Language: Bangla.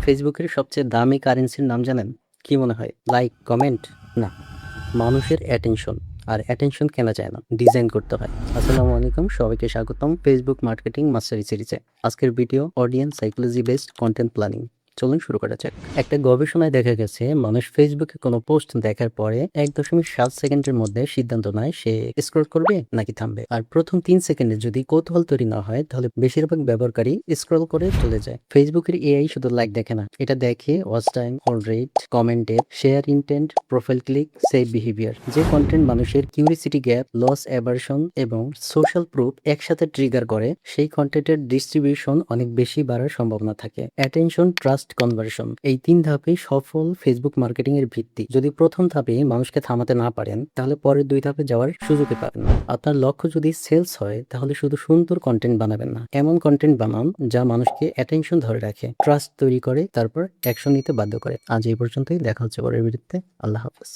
ফেসবুকের সবচেয়ে দামি কারেন্সির নাম জানেন? কি মনে হয়? Like, comment? না, মানুষের অ্যাটেনশন। আর অ্যাটেনশন কেনা যায় না, ডিজাইন করতে হয়। আসসালামু আলাইকুম, সবাইকে স্বাগতম ফেসবুক মার্কেটিং মাস্টারি সিরিজে। আজকের video audience psychology based content planning. চলুন শুরু করা যাক। একটা গবেষণায় দেখা গেছে মানুষ ফেসবুকে কোনো পোস্ট দেখার পরে 1.7 সেকেন্ডের মধ্যে সিদ্ধান্ত নেয় সে স্ক্রল করবে নাকি থামবে। আর প্রথম 3 সেকেন্ডে যদি কৌতূহল তৈরি না হয় তাহলে বেশিরভাগ ব্যবহারকারী স্ক্রল করে চলে যায়। ফেসবুকের এআই শুধু লাইক দেখে না, এটা দেখে watch time, hold rate, comment depth, share intent, profile click, save behaviour. যে কন্টেন্ট মানুষের কিউরিসিটি গ্যাপ, লস অ্যাভারশন এবং সোশ্যাল প্রুফ একসাথে ট্রিগার করে, সেই কন্টেন্টের ডিস্ট্রিবিউশন অনেক বেশি বাড়ার সম্ভাবনা থাকে। অ্যাটেনশন, ট্রাস্ট, কনভার্সন, এই 3 ধাপেই সফল ফেসবুক মার্কেটিং এর ভিত্তি। যদি প্রথম ধাপে মানুষকে থামাতে না পারেন তাহলে পরের 2 ধাপে যাওয়ার সুযোগই পাবেন না। আপনার লক্ষ্য যদি সেলস হয় তাহলে শুধু সুন্দর কন্টেন্ট বানাবেন না, এমন কন্টেন্ট বানান যা মানুষকে অ্যাটেনশন ধরে রাখে, ট্রাস্ট তৈরি করে, তারপর অ্যাকশন নিতে বাধ্য করে। আজ এই পর্যন্তই, দেখা হচ্ছে পরের ভিডিওতে। আল্লাহ হাফেজ।